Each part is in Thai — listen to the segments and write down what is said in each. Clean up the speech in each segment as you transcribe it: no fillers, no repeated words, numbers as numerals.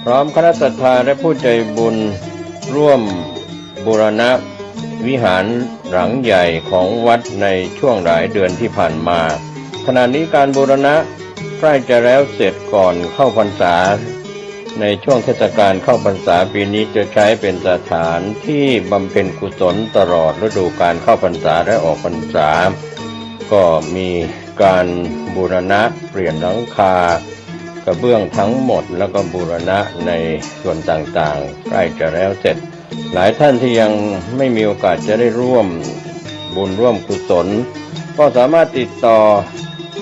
พร้อมคณะศรัทธาและผู้ใจบุญร่วมบูรณะวิหารหลังใหญ่ของวัดในช่วงหลายเดือนที่ผ่านมาขณะนี้การบูรณะใกล้จะแล้วเสร็จก่อนเข้าพรรษาในช่วงเทศกาลเข้าพรรษาปีนี้จะใช้เป็นสถานที่บำเพ็ญกุศลตลอดฤดูกาลเข้าพรรษาและออกพรรษาก็มีการบูรณะเปลี่ยนหลังคากระเบื้องทั้งหมดแล้วก็บูรณะในส่วนต่างๆใกล้จะแล้วเสร็จหลายท่านที่ยังไม่มีโอกาสจะได้ร่วมบุญร่วมกุศลก็สามารถติดต่อ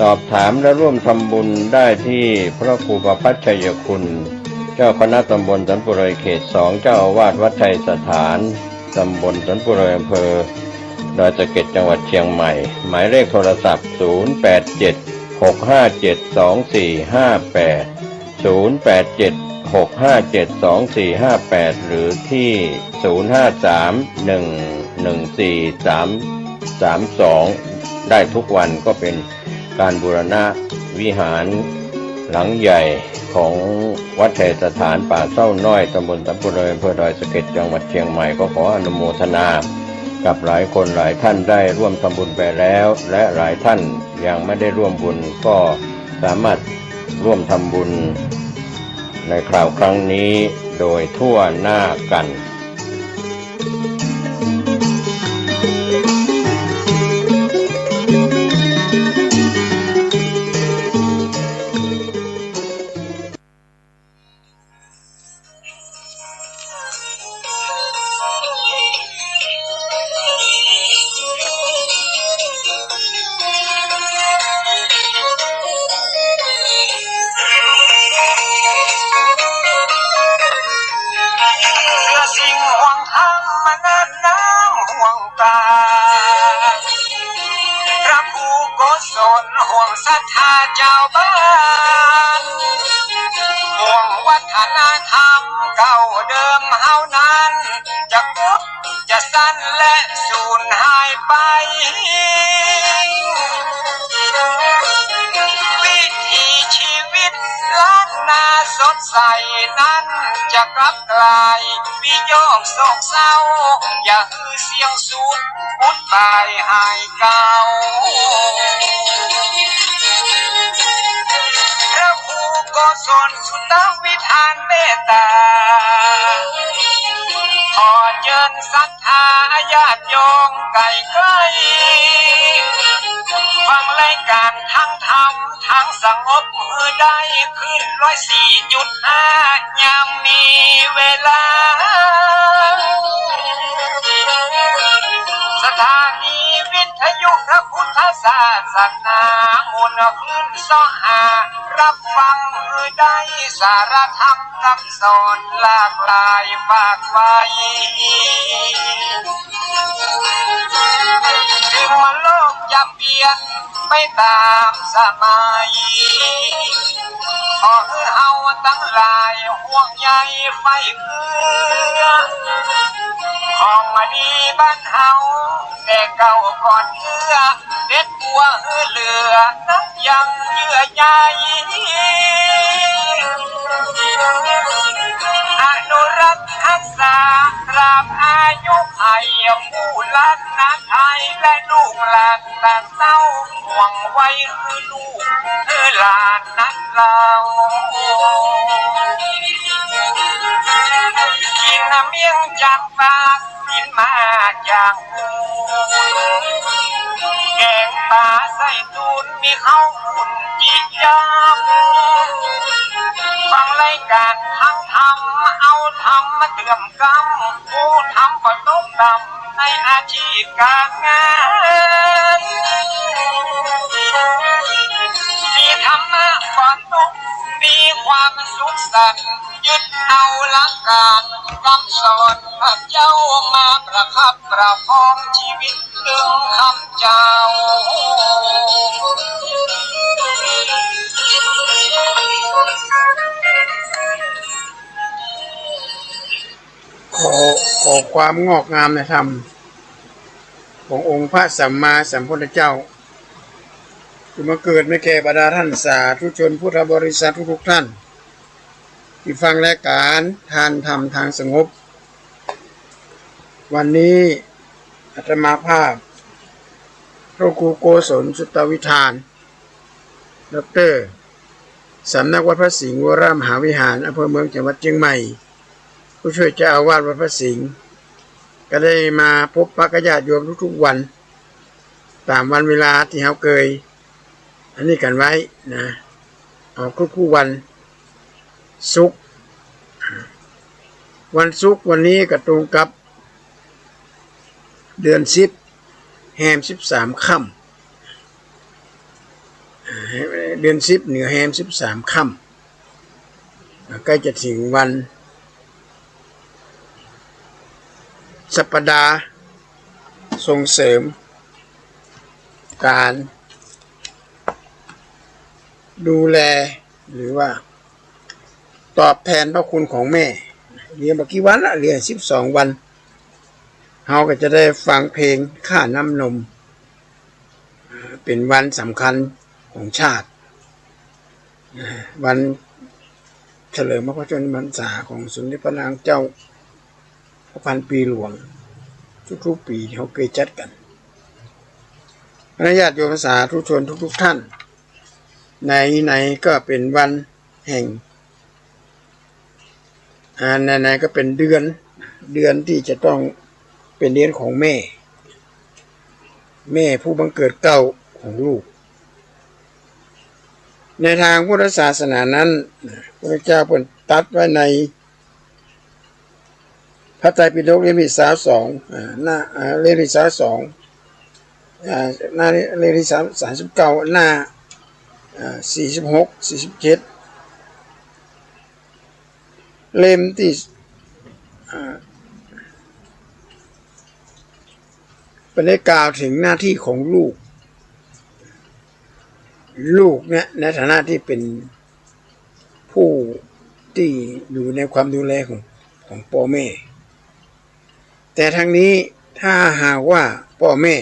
สอบถามและร่วมทำบุญได้ที่พระครูประภัชชัยคุณเจ้าคณะตำบลสันปุเรยเขต 2เจ้าอาวาสวัดไทยสถานตำบลสันปุเรยอำเภอดอยสะเก็ดจังหวัดเชียงใหม่หมายเลขโทรศัพท์0876572458 หรือที่0531143332ได้ทุกวันก็เป็นการบูรณะวิหารหลังใหญ่ของวัดไทยสถานป่าเศร้าน้อยตำบลสันปุเรยอำเภอดอยสะเก็ดจังหวัดเชียงใหม่ก็ขออนุโมทนากับหลายคนหลายท่านได้ร่วมทำบุญไปแล้วและหลายท่านยังไม่ได้ร่วมบุญก็สามารถร่วมทำบุญในคราวครั้งนี้โดยทั่วหน้ากันห่วงศรัทธาเจ้าบ้านห่วงวัฒนธรรมเก่าเดิมเฮานั้นจะอุดจะสั้นและสูญหายไปวิถีชีวิตล้านนาสดใสนั้นจะกลับกลายวิโยคโศกเศร้าอย่าฮือเสียงสูดอุดตายหายเก่าพระครูโกศลสุตวิธานเมตตาขอเชิญศรัทธาญาติโยมไกลไกลฟังรายการทั้งธรรมทั้งสงบมือได้ขึ้น104.5ยามมีเวลาสถานีวิทยุพระพุทธศาสนามุนขึ้นซ้อหารับฟังมือได้สารธรรมคำสอนหลากหลายฝากไว้ถึงโลกจะเปลี่ยนไปตามสมัยขอให้เฮาตั้งหลายห่วงใยไฟเอื้อของดีบ้านเฮาแต่เก่าก่อนเอื้อเด็ดบัวเหลือนักยังเยื่อใยอนุรักษ์รักษาตราบอายุไขผู้ล้านนาไทยและลูกหลานตาเศร้าห่วงไว้คือลูกคือหลานนั้นเรากินเมี่ยงจากปากกินมาจากหูแกงปลาใส่ตูนมีข้าวหุ่นจียำฟังรายการทั้งทำเอาทำมาเตื่อมกำผู้ทำก็ตกต่ำในอาชีพการงานที่ธรรมะก่อนตกมีความสุขสันต์ยึดเอาหลักการคำสอนพระเจ้ามาประคับประคองชีวิตถึงคำเจ้าขอความงอกงามในธรรมขององค์พระสัมมาสัมพุทธเจ้าที่มาเกิดในแก่บรรดาท่านสาธุชนพุทธบริษัททุกท่าน ที่ฟังรายการทานธรรมทางสงบวันนี้อาตมาภาพพระครูโกศลสุตวิธานดร.สำนักวัดพระสิงห์วรมหาวิหารอำเภอเมืองจังหวัดเชียงใหม่ผู้ช่วยเจ้าอาวาสวัดพระสิงห์ก็ได้มาพบปะญาติโยมทุกๆวันตามวันเวลาที่เขาเคยอันนี้กันไว้นะออกทุกๆวันศุกร์วันศุกร์วันนี้ก็ตรงกับเดือน10แฮม13ค่ำเดือน10เหนือแฮม13ค่ำใกล้จะถึงวันสัปดาห์ส่งเสริมการดูแลหรือว่าตอบแทนพระคุณของแม่เรียนมากี่วันละเรียน12วันเราก็จะได้ฟังเพลงค่าน้ำนมเป็นวันสำคัญของชาติวันเฉลิมพระชนมพรรษาของสมเด็จพระนางเจ้าพระพันปีหลวงทุกๆปีเขาเคยจัดกันญาติโยมสาธุชนทุกท่านไหนก็เป็นวันแห่งไหนก็เป็นเดือนที่จะต้องเป็นเดือนของแม่ผู้บังเกิดเก่าของลูกในทางพุทธศาสนานั้นพระเจ้าเพิ่นตรัสไว้ในพระไตรปิฎกเล่มที่32หน้าเล่มที่32หน้าเล่มที่39หน้า46 47เล่มที่เป็นได้กล่าวถึงหน้าที่ของลูกเนี่ยในฐานะที่เป็นผู้ที่อยู่ในความดูแลของพ่อแม่แต่ทั้งนี้ถ้าหากว่าพ่อแม่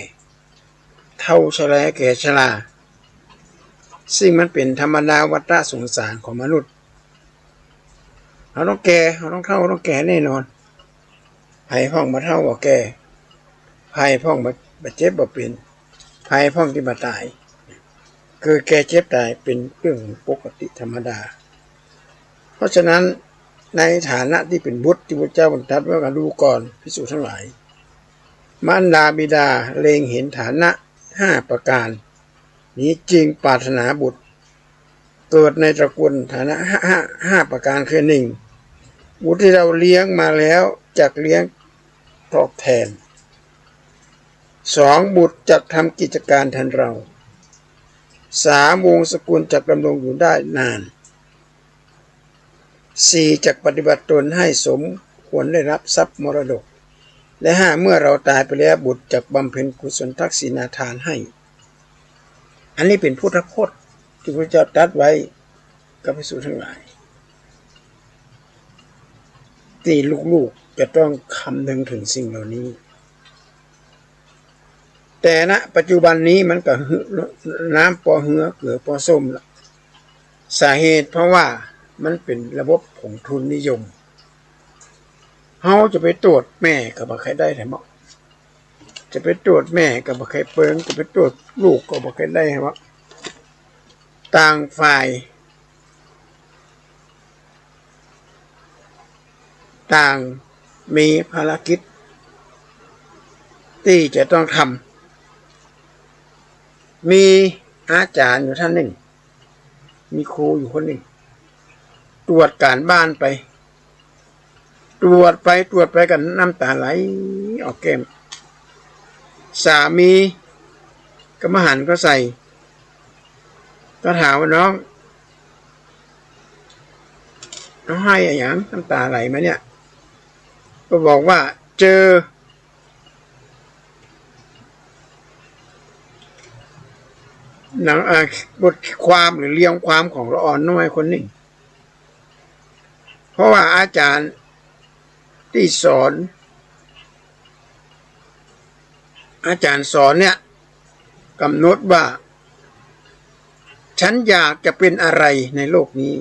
เฒ่าชราแก่ชราซึ่งมันเป็นธรรมดาวัฏสงสารของมนุษย์เราต้องแก่เราต้องเฒ่าต้องแก่แน่นอนไผพ้องบ่เฒ่าบ่แก่ไผพ้องบ่เจ็บบ่เป็นไผพ้องที่บ่ตายคือแก่เจ็บตายเป็นเรื่องปกติธรรมดาเพราะฉะนั้นในฐานะที่เป็นบุตรที่พระเจ้าบัญญัติไว้กับดูก่อนภิกษุทั้งหลายมารดาบิดาเล็งเห็นฐานะ5ประการนี้จึงปรารถนาบุตรเกิดในตระกูลฐานะ5ประการคือ1บุตรที่เราเลี้ยงมาแล้วจักเลี้ยงตอบแทน2บุตรจักทำกิจการแทนเรา3วงศ์สกุลจักดำรงอยู่ได้นาน4จักปฏิบัติตนให้สมควรได้รับทรัพย์มรดกและ5เมื่อเราตายไปแล้วบุตรจักบำเพ็ญกุศลทักษิณาทานให้อันนี้เป็นพุทธพจน์ที่พระเจ้าตรัสไว้กับภิกษุทั้งหลายที่ลูกๆจะต้องคำนึงถึงสิ่งเหล่านี้แต่ณปัจจุบันนี้มันก็น้ำปอเหือเกลือปอส้มละสาเหตุเพราะว่ามันเป็นระบบผงทุนนิยมเขาจะไปตรวจแม่ก็บ่ใครได้แถมจะไปตรวจแม่ก็บ่ใครเปิงจะไปตรวจลูกก็บ่ใครได้แถมต่างฝ่ายต่างมีภารกิจที่จะต้องทำมีอาจารย์อยู่ท่านหนึ่งมีครูอยู่คนหนึ่งตรวจการบ้านไปตรวจไปกันน้ำตาไหลออกแก้มสามีก็มาหันก็ใส่ก็ถามว่าน้องให้อะไรอย่างน้ำตาไหลมาเนี่ยก็บอกว่าเจอบทความหรือเรียงความของละอ่อนน้อยคนหนึ่งเพราะว่าอาจารย์ที่สอนเนี่ยกำหนดว่าฉันอยากจะเป็นอะไรในโลกนี้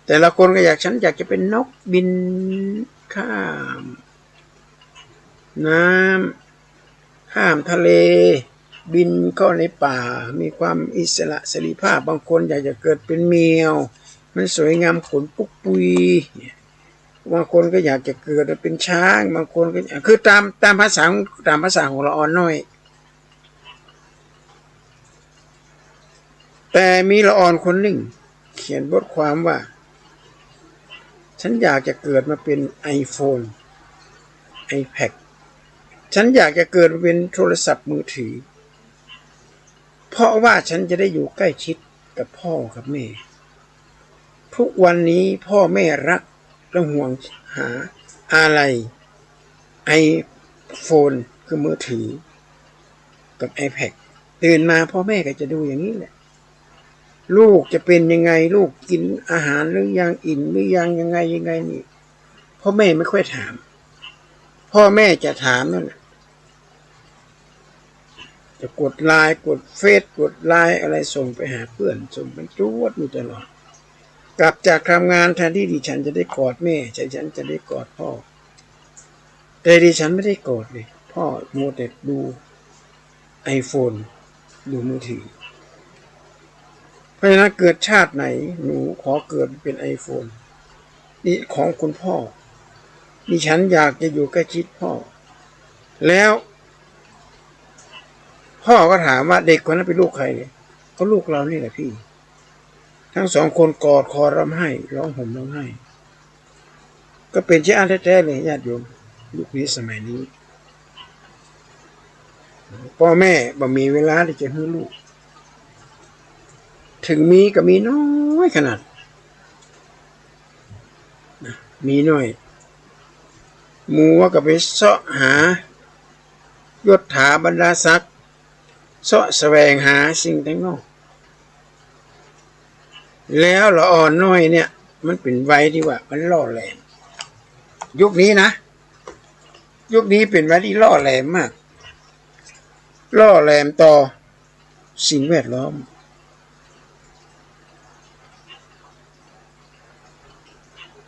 แต่ละคนก็ฉันอยากจะเป็นนกบินข้ามน้ำข้ามทะเลบินเข้าในป่ามีความอิสระเสรีภาพบางคนอยากจะเกิดเป็นแมวมันสวยงามขนปุกปุยบางคนก็อยากจะเกิดเป็นช้างบางคนก็คือตามภาษาของละอ่อนน้อยแต่มีละอ่อนคนหนึ่งเขียนบทความว่าฉันอยากจะเกิดมาเป็น iPhone iPad ฉันอยากจะเกิดมาเป็นโทรศัพท์มือถือเพราะว่าฉันจะได้อยู่ใกล้ชิดกับพ่อกับแม่ทุกวันนี้พ่อแม่รักและห่วงหาอะไร iPhone คือมือถือกับ iPad ตื่นมาพ่อแม่ก็จะดูอย่างนี้แหละลูกจะเป็นยังไงลูกกินอาหารหรือยังอิ่มหรือยังไงนี่พ่อแม่ไม่ค่อยถามพ่อแม่จะถามนั่นแหละจะกดไลน์กดเฟซกดไลน์อะไรส่งไปหาเพื่อนส่งไปจวดอยู่ตลอดกลับจากทำงานแทนที่ดิฉันจะได้กอดแม่ฉันจะได้กอดพ่อแต่ดิฉันไม่ได้กอดเลยพ่อมัวแต่ดู iPhone ดูมือถือเพราะฉะนั้นเกิดชาติไหนหนูขอเกิดเป็น iPhone นี่ของคุณพ่อดิฉันอยากจะอยู่ใกล้ชิดพ่อแล้วพ่อก็ถามว่าเด็กคนนั้นเป็นลูกใครเนี่ยก็ลูกเรานี่แหละพี่ทั้งสองคนกอดคอร่ำไห้ร้องห่มร้องไห้ก็เป็นที่อันแท้ๆเลยญาติโยมยุคนี้สมัยนี้พ่อแม่บ่มีเวลาที่จะให้ลูกถึงมีก็มีน้อยขนาดมีน้อยมัวก็ไปเสาะหายศถาบรรดาศักดิ์เสาะแสวงหาสิ่งต่างนอกแล้วละอ่อนน้อยเนี่ยมันเป็นวัยที่ว่ามันล่อแหลมยุคนี้นะยุคนี้เป็นวัยที่ล่อแหลมมากล่อแหลมต่อสิ่งแวดล้อม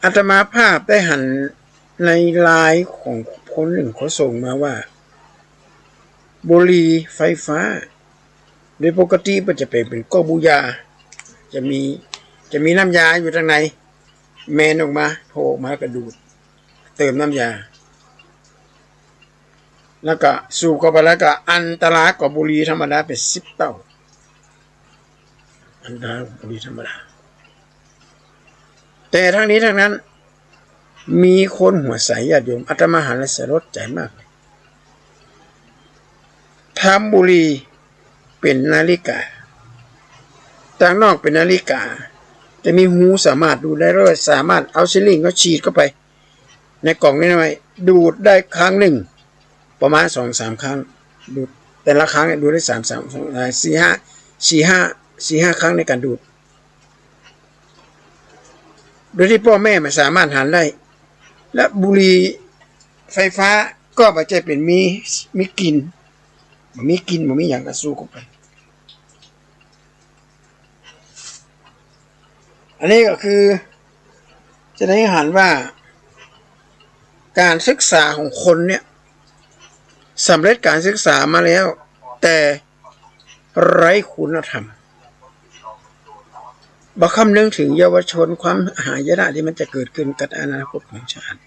อาตมาภาพได้หันในไลน์ของคนหนึ่งเขาส่งมาว่าบุหรี่ไฟฟ้าโดยปกติมันจะเป็นก้อบูยาจะมีน้ำยาอยู่ทางในแมนออกมาโผล่ออกมากระดูดเติมน้ำยาแล้วก็สูบเข้าไปแล้วก็อันตรายกว่าบุหรี่ธรรมดาเป็น10 เท่าอันตรายกว่าบุหรี่ธรรมดาแต่ทั้งนี้ทั้งนั้นมีคนหัวใสญาติโยมอาตมาหันและสลดใจมากทำบุหรี่เป็นนาฬิกาต่างนอกเป็นนาฬิกาจะมีหูสามารถดูได้ด้วยสามารถเอาซิลิงก็ฉีดเข้าไปในกล่องนี้หน่อยดูดได้ครั้งหนึ่งประมาณ 2-3 ครั้งดูดแต่ละครั้งดูได้4-5 ครั้งในการดูดโดยที่พ่อแม่ไม่สามารถหันได้และบุหรี่ไฟฟ้าก็ปัจจัยเป็นมีกลิ่นมันมีอย่างกระสู้เข้าไปอันนี้ก็คือจะได้เห็นว่าการศึกษาของคนเนี่ยสำเร็จการศึกษามาแล้วแต่ไร้คุณธรรมบ่คำนึงถึงเยาวชนความหายนะที่มันจะเกิดขึ้นกับอนาคตของชาติ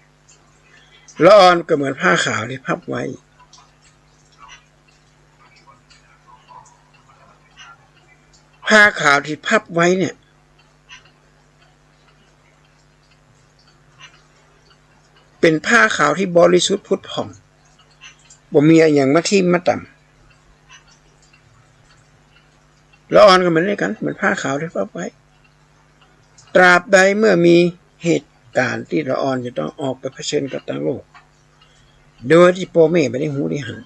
ละอ่อนก็เหมือนผ้าขาวที่พับไว้ผ้าขาวที่พับไว้เนี่ยเป็นผ้าขาวที่บริสุทธิ์ผุดผ่องบ่มีอย่างมาทิ่มมาต่ำละอ่อนก็เหมือนกันเหมือนผ้าขาวที่พับไว้ตราบใดเมื่อมีเหตุการณ์ที่ละอ่อนจะต้องออกไปเผชิญกับต่างโลกโดยที่พ่อแม่ไม่ได้หูได้หัน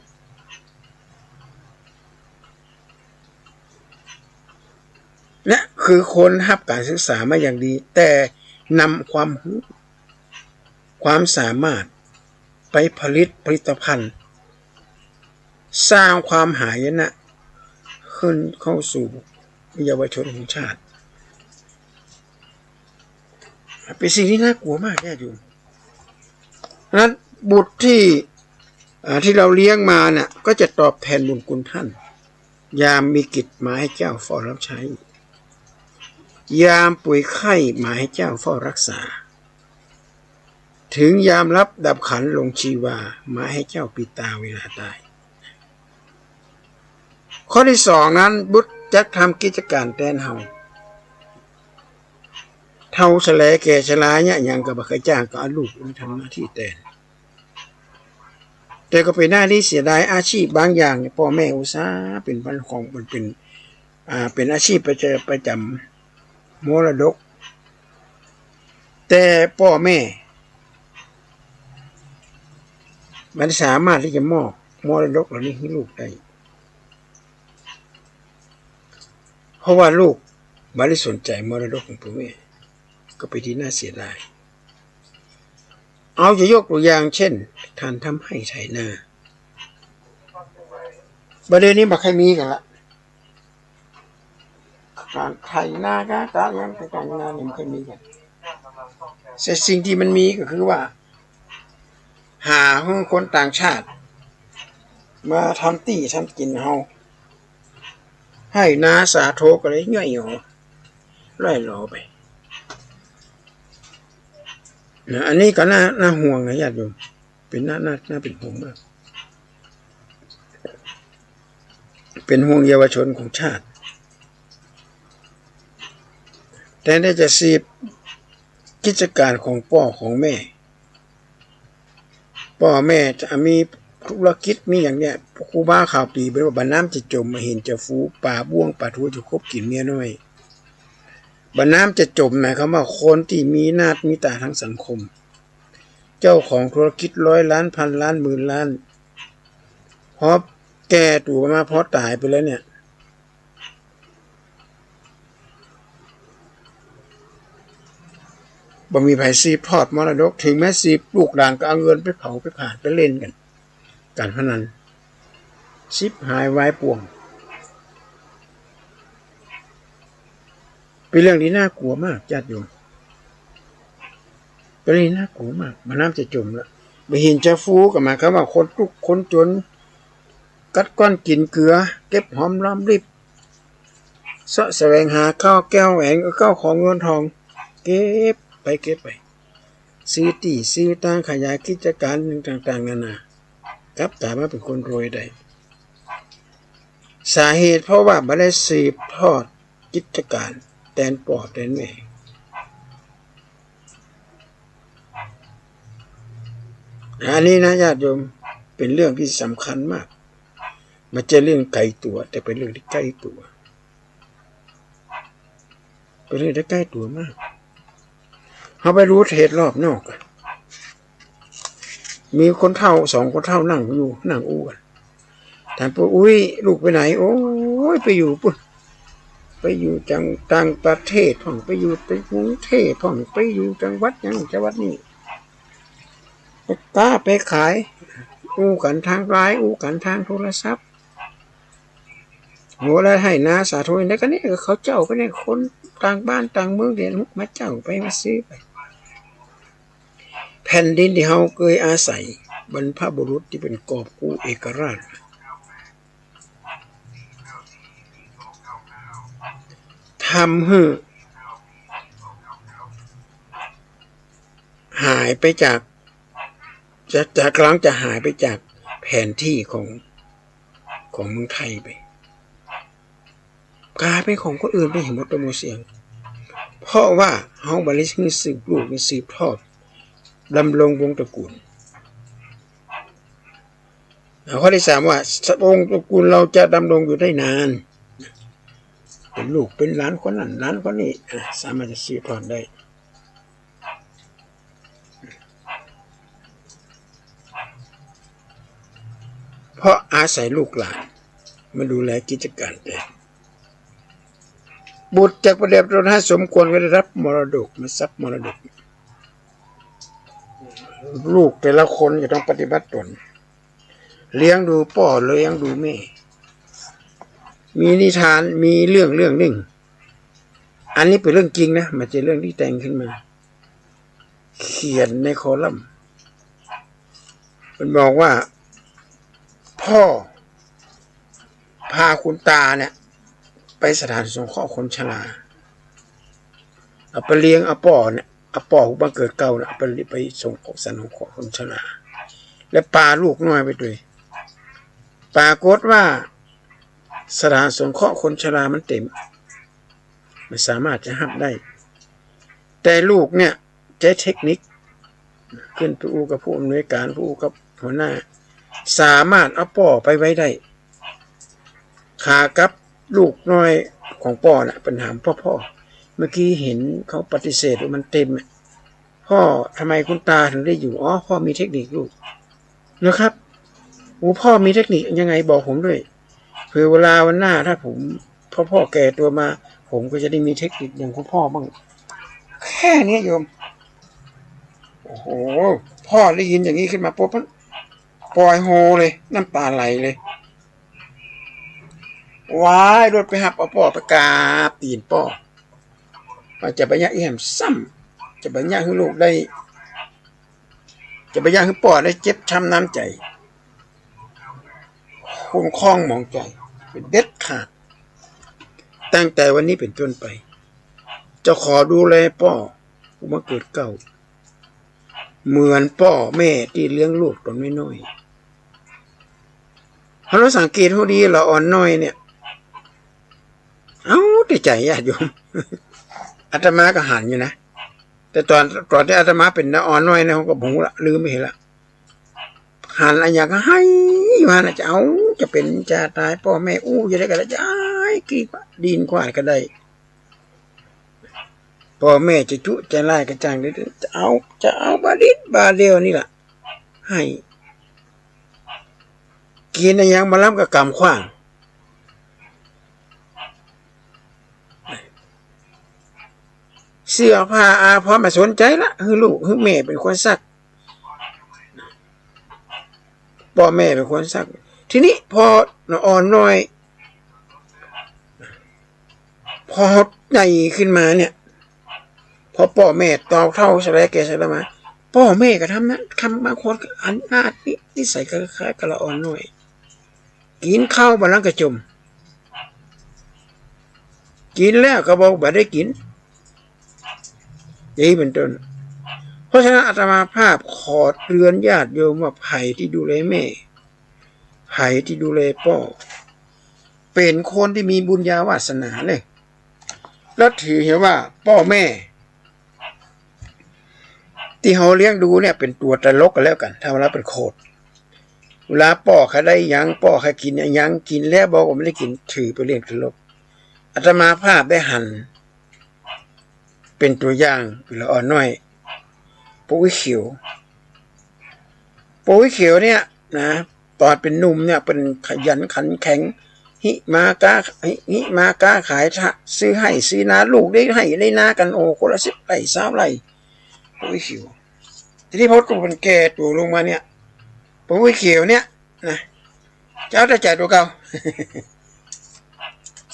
และคือคนรับการศึกษามาอย่างดีแต่นำความรู้ความสามารถไปผลิตผลิตภัณฑ์สร้างความหายนะขึ้นเข้าสู่เยาวชนของชาติ เป็นสิ่งที่น่ากลัวมากแน่อยู่นั้นบุตรที่เราเลี้ยงมาเนี่ยก็จะตอบแทนบุญคุณท่านยามมีกิจมาให้เจ้าเฝ้ารับใช้ยามป่วยไข้มาให้เจ้าเฝ้ารักษาถึงยามรับดับขันลงชีวามาให้เจ้าปิตาเวลาตายข้อที่สองนั้นบุตรจักทำกิจการแทนเฮาเท่าแสลแก่ชลาเนี่ยยังกับบักจ้างก็เอาลูกมาทำหน้าที่แทนแต่ก็เป็นหน้าที่เสียดายอาชีพบางอย่างเนี่ยพ่อแม่อุตสาห์เป็นพันของมันเป็นอาชีพประจำมรดกแต่พ่อแม่มันสามารถที่จะมอบมรดกเหล่านี้ให้ลูกได้เพราะว่าลูกไม่ได้สนใจมรดกของพ่อแม่ก็ไปที่น่าเสียดายเอาจะยกตัวอย่างเช่นท่านทำให้ไถนาประเด็นนี้มาใครมีกันละการไถนาการยังการงานเนี่ยมันเคยมีกันแต่สิ่งที่มันมีก็คือว่าหาคนต่างชาติมาทำตี้ทำกินเฮาให้นาสาโทก็เลยย่อยหรอไล่รอไปนะอันนี้ก็น่าห่วงนะญาติโยมเป็นน่าเป็นห่วงมากเป็นห่วงเยาวชนของชาติแต่ได้จะสืบกิจการของพ่อของแม่จะมีธุรกิจมีอย่างเนี้ยครูบาข่าวปีเป็นว่าบ้านน้ำจะจมมาเห็นจะฟูป่าบ้วงป่าทูจะคบกินเมียน้อยบ้านน้ำจะจมหมายความว่าคนที่มีหน้ามีตาทางสังคมเจ้าของธุรกิจ100 ล้านพันล้านหมื่นล้านพอแก่ตัวมาพอตายไปแล้วเนี่ยบ่มีไผสืบทอดมรดกถึงแม้สืบลูกหลานก็เอาเงินไปเผาไปผ่าไปเล่นกันการพนันชิบหายวายป่วงเป็นเรื่องที่น่ากลัวมากญาติโยมเป็นเรื่องน่ากลัวมากมันน้ำจะจมแล้วไปเห็นจะฟูกับมาครับว่าคนทุกคนจนกัดก้อนกินเกลือเก็บหอมรอมริบแสวงหาข้าวแก้วแหวงข้าวของเงินทองเก็บไปซื้อที่ซื้อตั้งขยายกิจการต่างๆนานาครับแต่มาเป็นคนรวยได้สาเหตุเพราะว่าไม่ได้สืบทอดกิจการแทนพ่อแทนแม่อันนี้นะญาติโยมเป็นเรื่องที่สำคัญมากมันจะเรื่องไกลตัวแต่เป็นเรื่องที่ใกล้ตัวเป็นเรื่องที่ใกล้ตัวมากเขาไปรู้เหตุรอบนอกมีคนเฒ่า2 คนเฒ่านั่งอู้กันถามว่าอุ้ยลูกไปไหนโอ้ยไปอยู่ปุ๊บไปอยู่ต่างประเทศพ่องไปอยู่ในกรุงเทพพ่องไปอยู่จังหวัดนี้ไปตาไปขายอู้กันทางไลน์อู้กันทางโทรศัพท์หัวแล้วให้นาสาธุนี่ก็นี่ก็เขาเจ้าไปเนี่ยคนต่างบ้านต่างเมืองเรียนมาเจ้าไปมาซื้อไปแผ่นดินที่เฮาเคยอาศัยบรรพบุรุษที่เป็นกอบกู้เอกราชทำให้หายไปจากกลางจะหายไปจากแผนที่ของเมืองไทยไปกลายเป็นของคนอื่นไปเห็นหมดตัวเสียงเพราะว่าเฮาบริสุทธิ์สืบลูกมีสืบทอดดำรงวงตระกูลข้อที่ 3ว่าวงตระกูลเราจะดำรงอยู่ได้นานเป็นลูกเป็นหลานคนนั้นหลานคนนี้สามารถจะสืบทอดได้เพราะอาศัยลูกหลานมาดูแลกิจการแต่บุตรจากประเดี๋ยวตนให้สมควรได้รับมรดกมาทรัพย์มรดกลูกแต่ละคนจะต้องปฏิบัติตนเลี้ยงดูพ่อเลี้ยงดูแม่มีนิทานมีเรื่องหนึ่งอันนี้เป็นเรื่องจริงนะมันจะเรื่องที่แต่งขึ้นมา เขียนในคอลัมน์มันบอกว่าพ่อพาคุณตาเนี่ยไปสถานสงเคราะห์คนชราเอาไปเลี้ยงอาป่อเนี่ยอาป่อผู้บังเกิดเก่าเนี่ยไปส่งสถานสงเคราะห์คนชราและปาลูกน้อยไปด้วยปรากฏว่าสถานสงเคราะห์คนชรามันเต็มไม่สามารถจะรับได้แต่ลูกเนี่ยใช้เทคนิคขึ้นไปอู้กับผู้อำนวยการผู้กับหัวหน้าสามารถเอาป่อไปไว้ได้ขากับลูกน้อยของป่อน่ะปัญหาพ่อเมื่อกี้เห็นเขาปฏิเสธว่ามันเต็มพ่อทำไมคุณตาถึงได้อยู่อ๋อพ่อมีเทคนิคลูกนะครับโอ้พ่อมีเทคนิคยังไงบอกผมด้วยเผื่อเวลาวันหน้าถ้าผมพ่อแก่ตัวมาผมก็จะได้มีเทคนิคอย่างคุณพ่อบ้างแค่นี้โยมโอ้โหพ่อได้ยินอย่างนี้ขึ้นมาปุ๊บปล่อยโฮเลยน้ำตาไหลเลยว้ายรถไปหับเอาป่อประกาศตีนป่อว่าจะไปย่าเอี่ยมซ้ำจะไปย่าให้ลูกได้จะไปย่าให้ป่อได้เจ็บช้ำน้ำใจคุ้มคล้องมองใจเป็นเด็ดขาดตั้งแต่วันนี้เป็นต้นไปจะขอดูแลป่อผู้มาเกิดเก่าเหมือนป่อแม่ที่เลี้ยงลูกตอนน้อยๆเราสังเกตเขาดีเราอ่อนน้อยเนี่ยแต่ใจญาติโยมอาตมาก็หันอยู่นะแต่ตอนที่อาตมาเป็นอ่อนน้อยเนี่ยเขาก็หูละลืมไม่เห็นละหันอะไรอย่างก็ให้อยู่หันจะเอาจะเป็นจะตายพ่อแม่จะได้ก็ได้จะกี่ดินกว่าก็ได้พ่อแม่จะจุจะไล่กระจังได้จะเอาบาดิบาเดียวนี่แหละให้กินอะไรอย่างมาล้ำกับกำขว้างเสื้อผ้าอาพอมาสนใจละลูกแม่เป็นคนซักพ่อแม่เป็นคนซักทีนี้พออ่อนน้อยพอใหญ่ขึ้นมาเนี่ยพอพ่อแม่ตอกเท่าสลายแก่สลายมาพ่อแม่ก็ทำนะทำบางคนก็อันนาดนิสัยคล้ายๆกับละอ่อนน้อยกินข้าวบาลังกระจมกินแล้วก็บอกบ่ได้กินอย่างนี้เป็นต้นเพราะฉะนั้นอาตมาภาพขอเตือนญาติโยมว่าไผ่ที่ดูแลแม่ไผ่ที่ดูแลพ่อเป็นคนที่มีบุญญาวาสนาเลยแล้วถือเห็นว่าพ่อแม่ที่เขาเลี้ยงดูเนี่ยเป็นตัวตลกกันแล้วกันถ้าเวลาเป็นโคตรเวลาพ่อเขาได้ยังพ่อเขากินยังกินแล้วบอกว่าไม่ได้กินถือไปเลี้ยงตลกอาตมาภาพได้หันเป็นตัวอย่างละอ่อนน้อยปุ้ยเขียวเนี่ยนะตอนเป็นหนุ่มเนี่ยเป็นขยันขันแข็งหิมากาขายซื้อให้ซื้อนาลูกได้ให้ได้นากันโอ้คนละ10 ไร่20 ไร่ปุ้ยเขียวทีนี้พอตัวเป็นแก่ตัวลงมาเนี่ยปุ้ยเขียวเนี่ยนะเจ้าแต่ใจตัวเก่า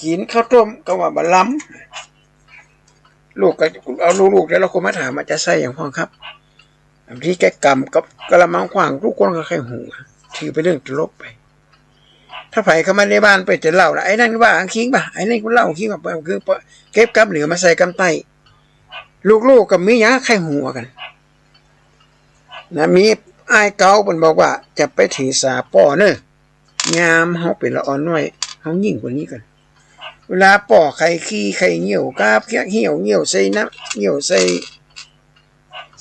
กินข้าวต้มก็ว่าบะล้ำลูกก็เอาลูกแล้วเราคนมาถามจะใส่อย่างพ่อครับที่แกกำกับกระมังขวางทุกคนก็แค่หูถือไปเรื่องตลกไปถ้าไผ่เข้ามาในบ้านไปจะเล่าไอ้นั่นว่าคิงป่ะไอ้นั่นกูเล่าคิงแบบคือเก็บกำเหลือมาใส่กำไตลูกกับมียาแค่หัวกันนะมีไอ้เก่ามันบอกว่าจะไปถือสาป่อเนอะยามเขาเป็นละอ่อนน้อยเขายิ่งกว่านี้กันเวลาป่อไข่ขี้ไข่เหี่ยวกาบแค่เหี่ยวใส่น้ำเหี่ยวใส่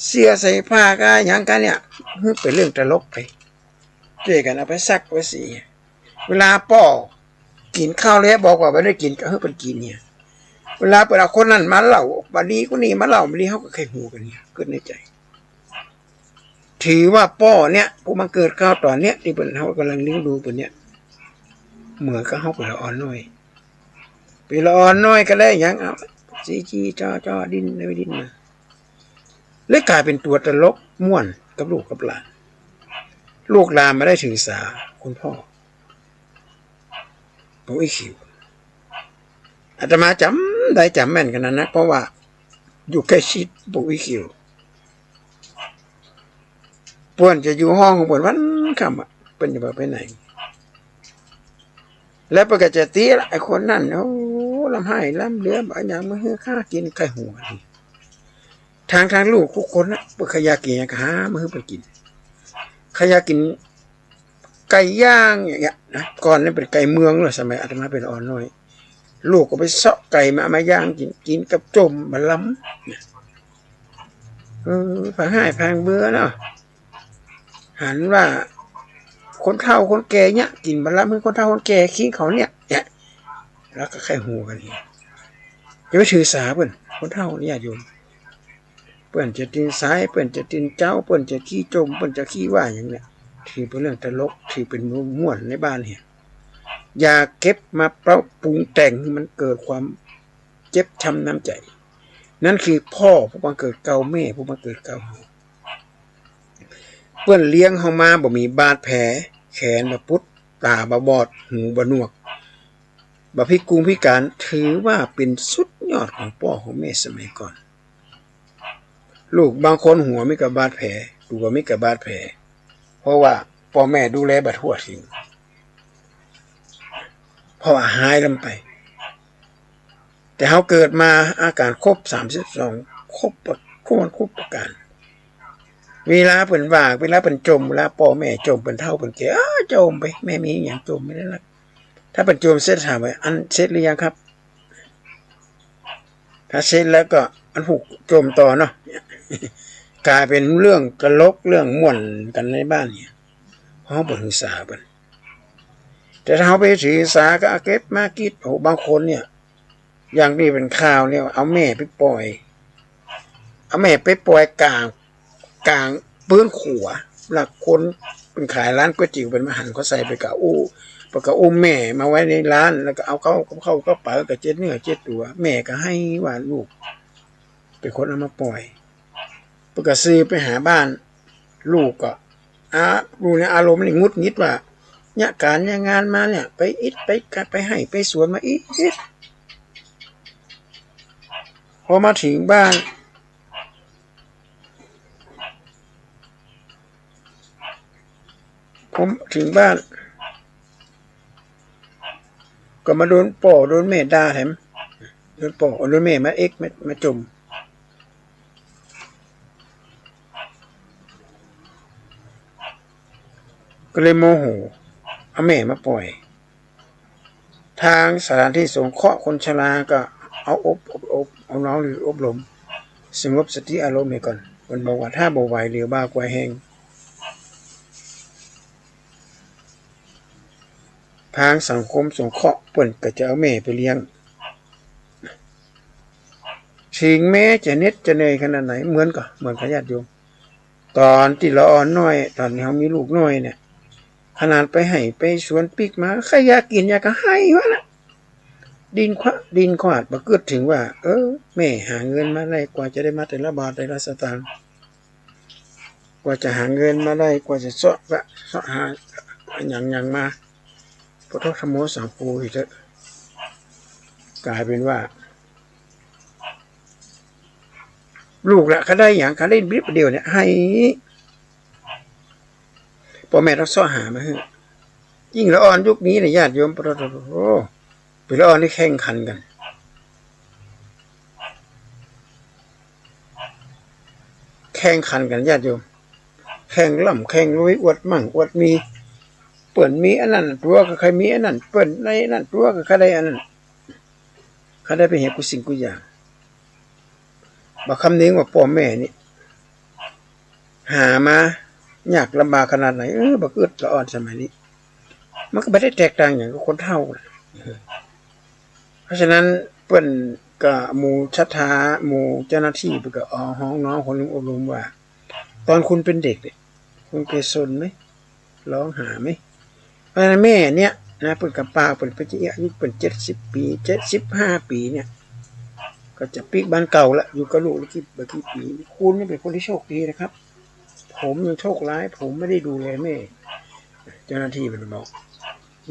เสื้อใส่ผ้าก็อย่างกันเนี่ยเป็นเรื่องตลกไปเจอกันเอาไปซักไว้สิเวลาป่อกินข้าวแล้วบอกว่าไม่ได้กินก็เป็นกินเนี่ยเวลาเปิดเอาคนนั้นมาเล่าบัดนี้คนนี้มาเล่าบัดนี้เขาก็แค่หูกันเนี่ยเกิดในใจถือว่าป่อเนี่ยผู้มาเกิดข้าวตอนเนี้ยที่เป็นเขากำลังเลี้ยงดูเป็นเนี่ยเหมือนกับเขาเป็นละอ่อนน้อยเป็นละอ่อนน้อยก็ได้ยังเอาจีจ้อดินไม่ดินมาเลยกลายเป็นตัวตลกม่วนกับลูกกับหลานลูกหลานมาได้ถือสาคุณพ่อปุ้ยขิวอาตมาจำแม่นกันนะเพราะว่าอยู่ใกล้ชิดปุ้ยขิว เปิ้นจะอยู่ห้องของเปิ้นวันค่ำเปิ้นจะบ่ไปไหนแล้วเปิ้นก็จะตีละไอ้คนนั่นโอ้ลำไห้ลำเหลือบ่อย่างมื้อฮื้อข้ากินไข่หัวนี่ทางลูกทุกคนน่ะเปิ้นขยากกินก็หามื้อไปกินขยากินไก่ย่างอย่างเงี้ยนะก่อนนี่เป็นไก่เมืองเลยสมัยอาตมาเป็นอ่อนน้อยลูกก็ไปเสาะไก่มาย่างกินกับจมบะล้ำผังให้พังเบื่อเนาะหันว่าคนเฒ่าคนแก่เนี่ยกินบะล้ำให้คนเฒ่าคนแก่ขี้เขาเนี่ยแล้วก็ไข่หูกันนี่จะไม่ถือสาเปิ้นคนเฒ่าเนี่ยโยมเปิ้นจะตินสายเปิ้นจะตินเจ้าเปิ้นจะขี้จมเปิ้นจะขี้ว่าอย่างเนี้ยถือเป็นเรื่องตลกถือเป็นม่วนในบ้านเนี่ยอย่าเก็บมาปรุงแต่งให้มันเกิดความเจ็บช้ำน้ำใจนั่นคือพ่อผู้บังเกิดเก่าแม่ผู้บังเกิดเก่าเพื่อนเลี้ยงเฮามาบ่มีบาดแผลแขนบ่พุดตาบ่บอดหูบ่หนวกบ่พิกรุงพิการถือว่าเป็นสุดยอดของพ่อของแม่สมัยก่อนลูกบางคนหัวไม่กับบาดแผลตัวไม่กับบาดแผลเพราะว่าพ่อแม่ดูแลบัดทั่วถึงเพราะว่าหายลำไปแต่เขาเกิดมาอาการครบ32ครบประการเวลาเป็นว่าเวลาเป็นจมเวลาพ่อแม่จมเป็นเท่าเป็นแก่จมไปแม่มีอย่างจมไม่ได้ละถ้าเป็นจมเสร็จถามว่าอันเสร็จหรือยังครับถ้าเสร็จแล้วก็อันผูกจมต่อเนาะกลายเป็นเรื่องตลกเรื่องม่วนกันในบ้านเนี่ยเพราะบ่ถือสาเปิ้นแต่ถ้าเขาไปถือสาก็เก็บมากิดโอ้บางคนเนี่ยอย่างนี้เป็นข่าวเนี่ยเอาแม่ไปปล่อยกลางปืนขัวหลักคนเป็นขายร้านก๋วยเตี๋ยวเป็นมาหันเขาใส่ไปกับอู้แม่มาไว้ในร้านแล้วก็เอาเข้าก็เป๋ากับเจ็ดเนื้อเจ็ดตัวแม่ก็ให้ว่าลูกเป็นคนเอามาปล่อยปกติซื้อไปหาบ้านลูกก็ลูกเนี่ยอารมณ์นี่งุดงิดว่าเนี่ยการเนี่ยงานมาเนี่ยไปให้ไปสวนมาพอมาถึงบ้านผมถึงบ้านก็มาโดนพ่อโดนแม่ด่าแถมโดนพ่อโดนแม่มาจมก็เลยโมโหเอาแม่มาปล่อยทางสถานที่สงเคราะห์คนชราก็เอาเอาน้องหรืออบรมสงบสติอารมณ์ให้ก่อนมันบอกว่าถ้าบ่ไหวหรือบ้ากว่าแห้งทางสังคมสงเคราะห์เปิ้นก็จะเอาแม่ไปเลี้ยงถึงแม้จะเหน็ดจะเหนื่อยขนาดไหนเหมือนกับญาติโยมตอนที่เราอ่อนน้อยตอนนี้เขามีลูกน้อยเนี่ยขนาดไปให้ไปสวนปิกมาใครอยากกินอยากก็ให้วะนะดินขวาดมาเกิดถึงว่าแม่หาเงินมาได้กว่าจะได้มาแต่ละบาทแต่ละสตางค์กว่าจะหาเงินมาได้กว่าจะเสาะหาอย่างมาพุทธธรรมโมสังโฆอีกเถอะกลายเป็นว่าลูกละเขาได้อย่างเขาได้บิบเดียวเนี่ยให้พ่อแม่ต้องซ่อหามาให้ยิ่งละอ่อนยุคนี้เนี่ยญาติโยมปะโอ้เป็นละอ่อนที่แข่งขันกันญาติโยมแข่งล่ำแข่งรวยอวดมั่งอวดมีเปิ่นมีอันนั้นตัวก็ใครมีอันนั้นเปิ่นในนั้นตัวก็ใครได้อันนั้นเขาได้ไปเห็นกุสิ่งกุอย่างบอกคำนี้ว่าพ่อแม่นี่หามายากลำบากขนาดไหนบักเกิดละอ่อนสมัยนี้มันก็ไม่ได้แตกต่างอย่างกับคนเฒ่าเพราะฉะนั้นเปิ้นกับหมู่ชัทธาหมู่เจ้าหน้าที่เปิ้นก็ห้องน้องคนนึงอบรมว่าตอนคุณเป็นเด็กเนี่ยคุณเคยซนไหมร้องหาไหมเพราะฉะนั้นแม่เนี่ยนะเปิ้นกับป้าเปิ้นเป็นอายุเปิ้น70 ปี75 ปีเนี่ยก็จะปีกบ้านเก่าละอยู่กับลูกกี่ปีคุณนี่เป็นคนที่โชคดีนะครับผมยังโชคร้ายผมไม่ได้ดูแลแม่เจ้าหน้าที่เป็นบอก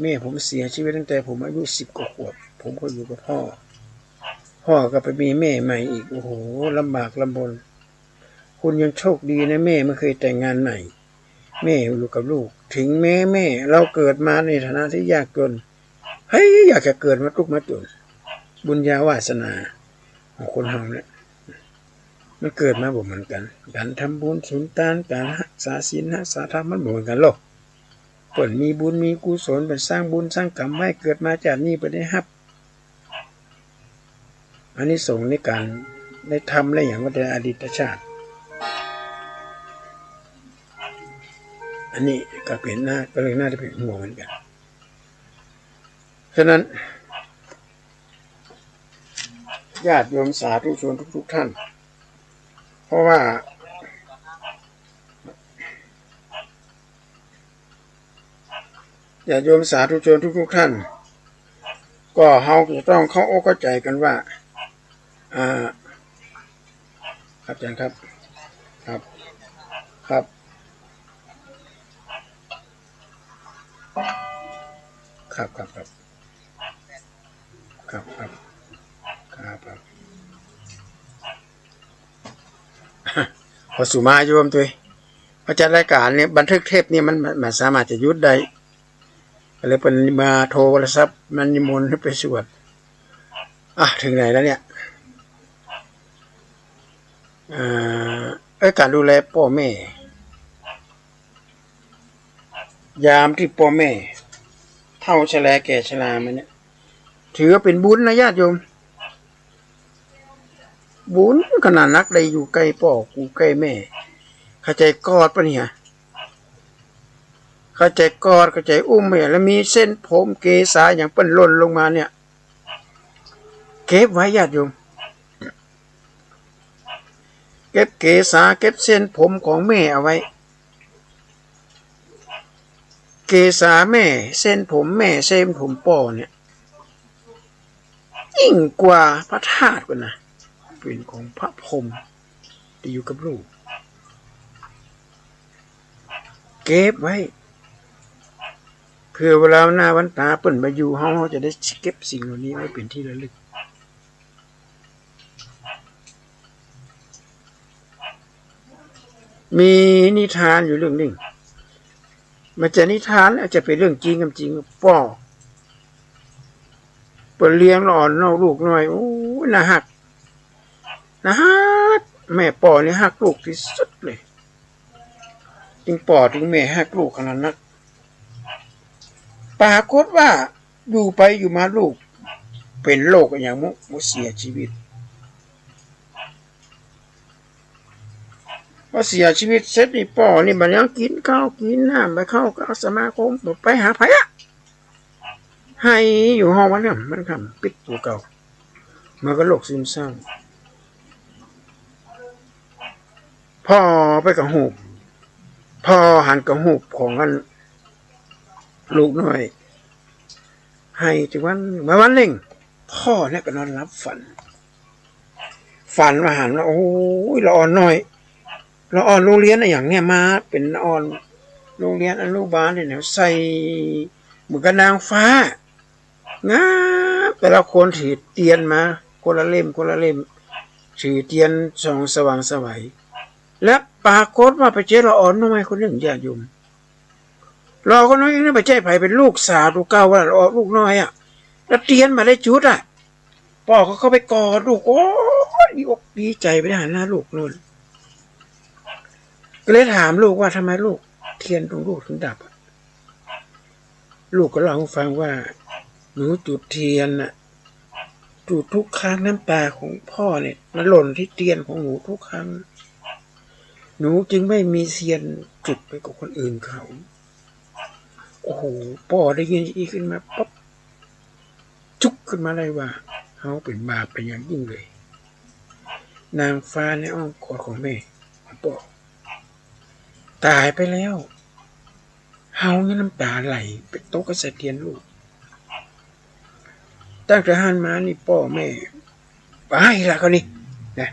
แม่ผมเสียชีวิตตั้งแต่ผมอายุ10 กว่าขวบผมก็อยู่กับพ่อก็ไปมีแม่ใหม่อีกโอ้โหลำบากลำบนคุณยังโชคดีนะแม่ไม่เคยแต่งงานใหม่ แม่อยู่กับลูกถึงแม่เราเกิดมาในฐานะที่ยากจนเฮ้ยอยากจะเกิดมาทุกข์มาจนบุญญาวาสนาของคนเฮาเนี่ยมันเกิดมาบ่เหมือนกันการทำบุญสุนทานการรักษาศีลรักษาธรรมมันบ่เหมือนกันหรอกเปิ่นมีบุญมีกุศลเป็นสร้างบุญสร้างกรรมไว้เกิดมาจากนี้ไปได้รับอันนี้ส่งในการได้ทำอะไรอย่างว่าในอดีตชาติอันนี้ก็เป็นหน้าก็เลยน่าจะเป็นห่วงเหมือนกันฉะนั้นญาติโยมสาธุชนทุกท่านเพราะว่าญาติโยมสาธุชนทุกท่านก็เฮาจะต้องเข้าอกเข้าใจกันว่าครับอาจารย์ครับครับครับครับครับครับครับครับครับครับพอสุมาโยมตัวพระจัดรายการเนี่ยบันทึกเทปนี่มันสามารถจะยุดได้เลยเป็นมาโทรศัพท์มันนิมนต์ให้ไปสวดถึงไหนแล้วเนี่ยการดูแลพ่อแม่ยามที่พ่อแม่เฒ่าชราแก่ชรามันเนี่ยถือว่าเป็นบุญนะญาติโยมบุญขนาดนักได้อยู่ใกล้พ่อกูใกล้แม่เข้าใจกอดปะเนี่ยเข้าใจกอดเข้าใจอุ้มแม่แล้วมีเส้นผมเกษาอย่างเปิ้นหล่นลงมาเนี่ยเก็บไว้ญาติโยมเก็บเกษาเก็บเส้นผมของแม่เอาไว้เกษาแม่เส้นผมแม่เส้นผมพ่อเนี่ยยิ่งกว่าพระธาตุกันนะเป็นของพระพรหมที่อยู่กับลูกเก็บไว้เพื่อเวลาหน้าวันตาเปิ่นมาอยู่ห้องเขาจะได้เก็บสิ่งเหล่านี้ไว้เป็นที่ระลึกมีนิทานอยู่เรื่องหนึ่งมันจะนิทานอาจจะเป็นเรื่องจริงกับจริงพ่อเปิ่นเลี้ยงหลอนน้องลูกหน่อยโอ้น่าฮักแม่ป่อนี่ฮักลูกที่สุดเลยจึงป่อถึงแม่ฮักลูกขนาดนั้นปรากฏว่าอยู่ไปอยู่มาลูกเป็นโรคอย่างมุเสียชีวิตพอเสียชีวิตเสร็จนี่ป่อนี่มันยังกินข้าวกินน้ำไปเข้ากับสมาคมไปหาไผให้อยู่ห้องวันนั้นมันทำปิดตัวเก่ามันก็โรคซึมเศร้าพ่อไปกับหูพ่อหันกับหูของกันลูกหน่อยให้ถึงวันหนึ่งพ่อเนี่ยก็นอนรับฝันว่าหันว่าโอ้ยเราอ่อนหน่อยเราอ่อนโรงเรียนอะไรอย่างเนี้ยมาเป็นอ่อนโรงเรียนอนุบาลเนี่ยใส่เหมือนกับนางฟ้างาแต่ละคนถือเทียนมาคนละเล่มถือเทียนส่องสว่างสวัยและปรากฏว่าไปเจอเราอ่อนทำไมคนหนึ่งญาติโยมเราก็น้อยนี่ไปเจอไผ่เป็นลูกสาวลูกเก้าว่าเราลูกน้อยแล้วเทียนมาได้จุดพ่อเขาเข้าไปกอดลูกโอ้ดีอกดีใจไปได้หันหน้าลูกนู่นก็เลยถามลูกว่าทำไมลูกเทียนตรงลูกถึงดับลูกก็เล่าให้ฟังว่าหนูจุดเทียนจุดทุกครั้งน้ำตาของพ่อเนี่ยมันหล่นที่เทียนของหนูทุกครั้งหนูจึงไม่มีเทียนจุดไปกับคนอื่นเขาโอ้โหพ่อได้ยินอีกขึ้นมาปั๊บจุกขึ้นมาเลยว่าเขาเป็นบาปเป็นอย่างยิ่งเลยนางฟ้าในอ้อมกอดของแม่ของพ่อตายไปแล้วเฮาเนี่ยน้ำตาไหลไปโต๊ะกระเทียนลูกตั้งแต่หันมานี่พ่อแม่ไปละเขานี่นะ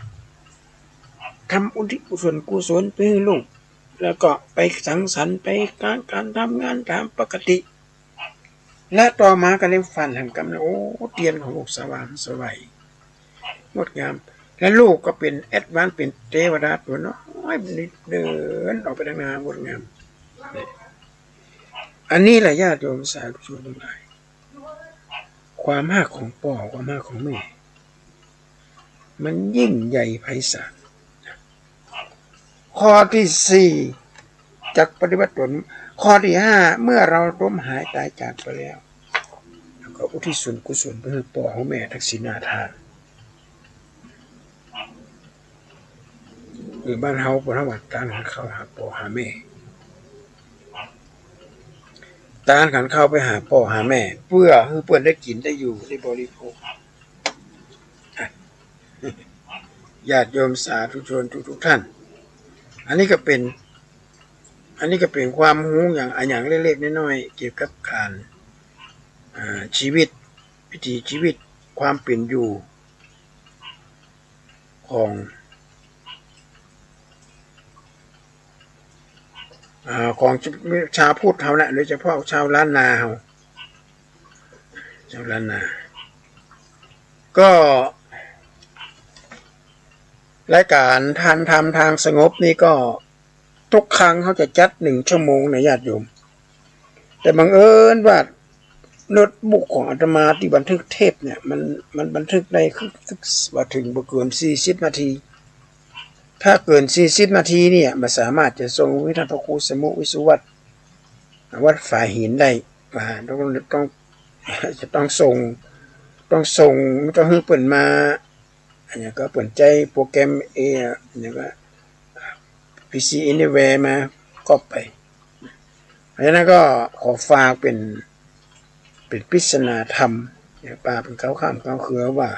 ทำอุทิศส่วนกุศลไปให้ลูกแล้วก็ไปสังสรรค์ไปการทำงานตามปกติและต่อมาก็เลยฝันเห็นกันโอ้เตียนของลูกสว่างสวัยงดงามและลูกก็เป็นแอดวานซ์เป็นเทวดาตัวน้อยเดินออกไปทางนางดงาม อันนี้แหละญาติโยมสาธุชนทั้งหลายความหักของพ่อความหักของแม่มันยิ่งใหญ่ไพศาลข้อที่ 4จากปฏิบัติตนข้อที่ 5เมื่อเราล้มหายตายจากไปแล้วก็อุทิศส่วนกุศลไปให้พ่อให้แม่ทักษิณาทานหรือบ้านเฮาประวัติการหันเข้าหาพ่อหาแม่การหันเข้าไปหาพ่อหาแม่เพื่อให้เพื่อนได้กินได้อยู่ได้บริโภคญาติโยมสาธุชนทุกท่านอันนี้ก็เป็นความรู้อย่างเล็กๆน้อยๆเกี่ยวกับการชีวิตวิถีชีวิตความเป็นอยู่ของชาวพุทธเขาแหละโดยเฉพาะชาวล้านนาเขาชาวล้านนาก็รายการทานธรรมทางสงบนี่ก็ทุกครั้งเขาจะจัด1 ชั่วโมงนะญาติโยมแต่บังเอิญว่าโน้ตบุ๊กของอาตมาที่บันทึกเทปเนี่ยมันบันทึกได้คือว่าถึงบ่เกิน40 นาทีถ้าเกิน40 นาทีเนี่ยมันสามารถจะส่งวิทยาพระครูสมุวิสุวัตวัดฝ่ายหินได้ต้องส่งต้องให้เปิ่นมาอันนี้ก็เปิ่นใจโปรแกรมอันนี้ก็ PC Anywhere มาก็ไปเพราะฉะนั้นก็ขอฝากเป็นปริศนาธรรมป่าเป็นเขาข้ามเขาเขือว่า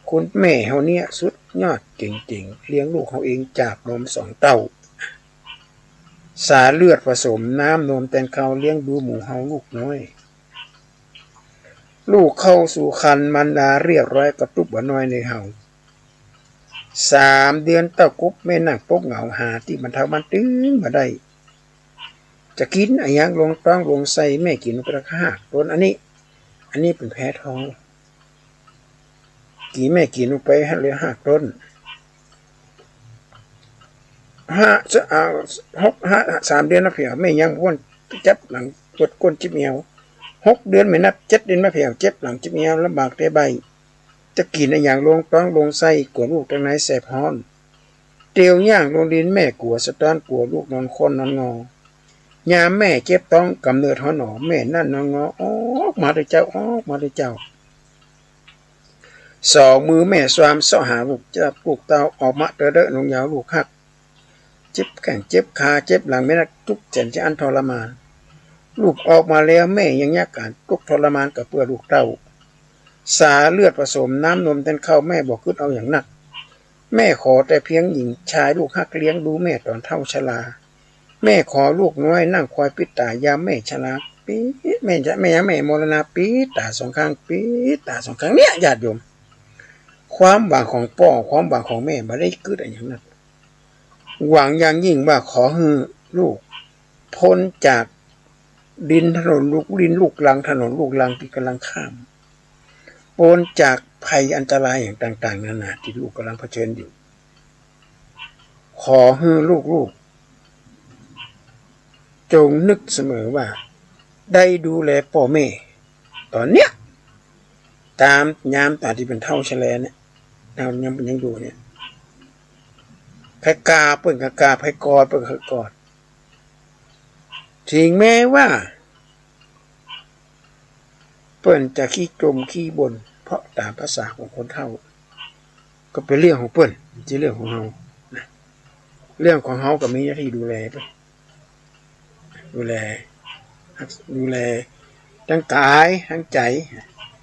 คุณแม่เขาเนี่ยสุดยอดเก่งๆเลี้ยงลูกเขาเองจากนม2 เต้าสาเลือดผสมน้ำนมแตงเขาเลี้ยงดูหมูเฮาลูกน้อยลูกเข้าสู่คันมันดาเรียบร้อยกระตุบบ่น้อยในเฮา3 เดือนเต้ากุ๊บแม่นั่งปกเหงาหาที่มันเท่ามันตึงมาได้จะกินอะไรอย่างลงต้องลงใส่แม่กินกระค่าต้นอันนี้เป็นแพ้ท้องกี่แม่กินลงไปให้เหลือ5 ต้น3 เดือนนะเพียวแม่ยังพ้นจับหลังปวดก้นจิบเมียว6 เดือนไม่นับ7 เดือนมาเพียวเจ็บหลังจิบเมียวลำบากได้ใบจะกินอะไรอย่างลงต้องลงใส่กลัวลูกตรงไหนแสบฮ้อนเตียวย่างลงดินแม่กลัวสะท้อนกลัวลูกนอนคนนอนงอยามแม่เจ็บต้องกำเนิดหอหนอแม่นั่นนอนงออกมาได้เจ้าออกมาได้เจ้า2 มือแม่สวามเสาะหาลูกจะปลูกเตาออกมาเด้อลงยาวลูกหักเจ็บแข้งเจ็บขาเจ็บหลังไม่นักทุกแสนจะอันทรมานลูกออกมาแล้วแม่ยังยากการทุกทรมานกับเพื่อลูกเต้าสาเลือดผสมน้ำนมเต้นเข้าแม่บอกขึ้นเอาอย่างหนักแม่ขอแต่เพียงหญิงชายลูกหักเลี้ยงดูแม่ตอนเท่าชราแม่ขอลูกน้อยนั่งคอยปิดตายามแม่ชราปีแม่มรณะปีตา2 ข้างปีตา2 ข้างเนี่ยญาติโยมความหวังของพ่อความหวังของแม่ไม่ได้เกิดอะไรอย่างนั้นหวังอย่างยิ่งว่าขอให้ลูกพ้นจากดินถนนลูกลังถนนลูกลังที่กำลังข้ามพ้นจากภัยอันตรายอย่างต่างๆนานาที่ลูกกำลังเผชิญอยู่ขอให้ลูกจงนึกเสมอว่าได้ดูแลพ่อแม่ตอนเนี้ยตามยามตาที่เป็นเท่าแฉลเนี่ยเรายังดูเนี่ยใครกาเปิ่นกาใครกอดเปิ่นกอดถึงแม้ว่าเปิ่นจะขี้จมขี้บ่นเพราะตามภาษาของคนเท่าก็เป็นเรื่องของเปิ่นไม่ใช่เรื่องของเราเรื่องของเราก็มีหน้าที่ดูแลไปดูแลทั้งกายทั้งใจ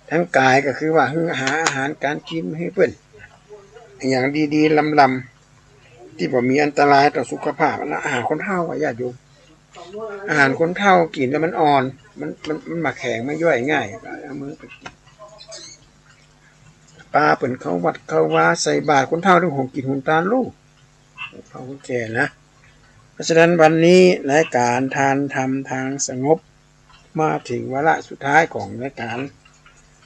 ทั้งกายก็คือว่าหาอาหารการกินให้เปิ่นอย่างดีๆลำๆที่บ่มีอันตรายต่อสุขภาพนะอาหารคนเฒ่าญาติโยมอาหารคนเฒ่ากินแล้วมันอ่อนมันมาแข็งไม่ย่อยง่ายเอามือไปปลาเปิ่นเขาวัดเขาว่าใส่บาตรคนเฒ่าด้วยหงกินหุ่นตาลลูกเขาแก่นะเพราะฉะนั้นวันนี้รายการทานธรรมทางสงบมาถึงวาระสุดท้ายของรายการ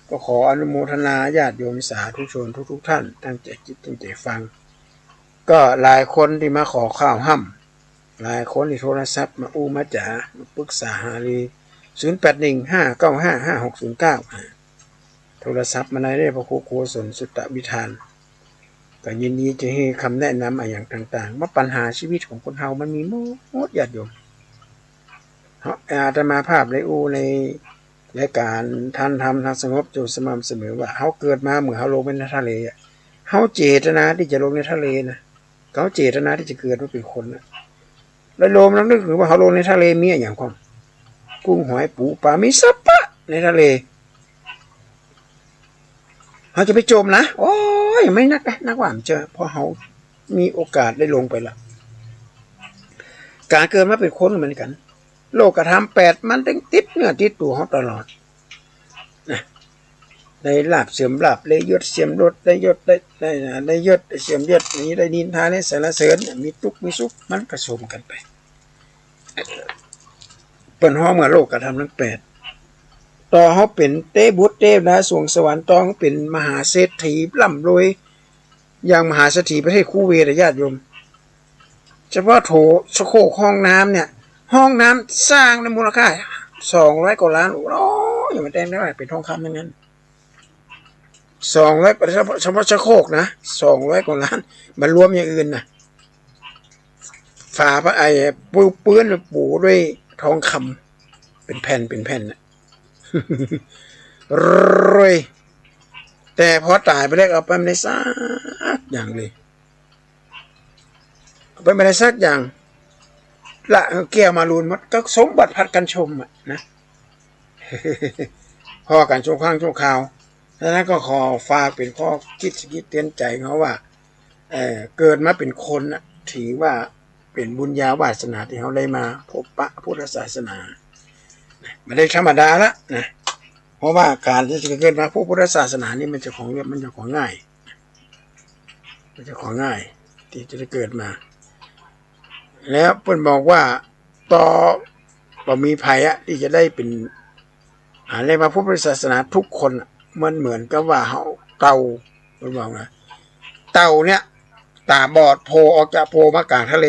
ก็ขออนุโมทนาญาติโยมสาธุชนทุกท่านตั้งใจคิดตั้งใจฟังก็หลายคนที่มาขอข้าวห้ หลายคนที่โทรศัพท์มาอู้มาจ๋ามาปรึกษาหารือ0815955609โทรศัพท์มาได้พระครูโกศลสุตตวิธานก็ยินดีจะให้คำแนะนำอย่างต่างๆว่าปัญหาชีวิตของคนเฮามันมีหมดญาติโยมอาตมาภาพได้อู้ในรายการท่านทำทางสงบอยู่สม่ำเสมอว่าเฮาเกิดมาเหมือนเฮาลงไปในทะเลเฮาเจตนาที่จะลงในทะเลนะเขาเจตนาที่จะเกิดมาเป็นคนนะแล้วโลมแล้วนึกถึงว่าเขาลงในทะเลมีอย่างความกุ้งหอยปูปลามีสัปปะในทะเลเขาจะไปจมนะโอ้ยไม่นักว่ามันเจอเพราะเขามีโอกาสได้ลงไปละการเกิดมาเป็นคนเหมือนกันโลกธรรม8มันต้องติดเนื้อติดตัวเขาตลอดนะได้ลาบเสื่อมลาบได้ยศเสื่อมยศได้ยศได้ยศเสื่อมยศนี้ได้นินทาได้สรรเสริญมีทุกข์มีสุขมันผสมกันไปเปิ่นฮ้อมกับโลกธรรมทั้ง8ต่อเขาเป็นเตบุตรเทพนะสวงสวรรค์ต่อเขาเป็นมหาเศรษฐีร่ำรวยอย่างมหาเศรษฐีประเทศคูเวตญาติโยมเฉพาะโถสะโครกห้องน้ำเนี่ยห้องน้ำสร้างในมูลค่า200 กว่าล้านโอ้ยอย่ามาแต่งได้เป็นทองคำอย่างนั้น200เฉพาะสะโครกนะ200 กว่าล้านมันรวมอย่างอื่นนะฝาพระเปื้อนปูด้วยทองคำเป็นแผ่นนะรวยแต่พอตายไปแล้วเอาไปไม่ได้สักอย่างเลยเอาไปไม่ได้สักอย่างละแก้วมาลูนมันก็สมบัติพัดกันชมนะพอกันช่วงข้างช่วงข่าวดังนั้นก็ขอฝากเป็นข้อคิดเตือนใจเขาว่าเกิดมาเป็นคนถือว่าเป็นบุญญาวาสนาที่เขาได้มาพบปะพุทธศาสนาไม่ได้ธรรมดาละนะเพราะว่าการที่จะเกิดมาพบพุทธศาสนานี่มันจะของง่ายที่จะเกิดมาแล้วเพิ่นบอกว่าต่อมีภัยที่จะได้เป็นอะไรมาพบพุทธศาสนาทุกคนมันเหมือนกับว่าเขาเต่าเพิ่นบอกนะเต่าเนี่ยตาบอดโผล่ออกจากโผล่มากลางทะเล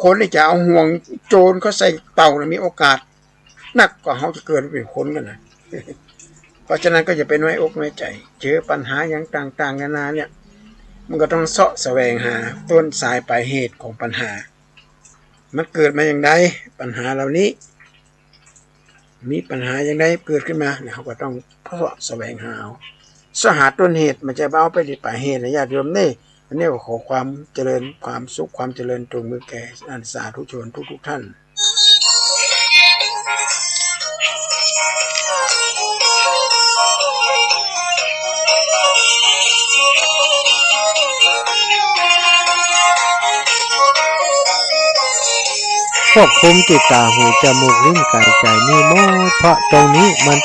คนที่จะเอาห่วงโจรเขาใส่เต่ามีโอกาสนักกว่าเขาจะเกิดเป็นคนกันนะเพราะฉะนั้นก็จะเป็นไว้อกไว้ใจเจอปัญหาอย่างต่างๆนานาเนี่ยมันก็ต้องเสาะแสวงหาต้นสายปลายเหตุของปัญหามันเกิดมาอย่างไรปัญหาเหล่านี้มีปัญหาอย่างไรเกิดขึ้นมาเนี่ยเขาก็ต้องเสาะแสวงหาสหาต้นเหตุมันจะเอาไปที่ปลายเหตุนะญาติโยมนี่อันนี้ก็ขอความเจริญความสุขความเจริญจงมีแก่สาธุชนทุกท่านควบคุมติดตาหูจมูกลิ้นกายใจนี่หมดเพราะตรงนี้มัน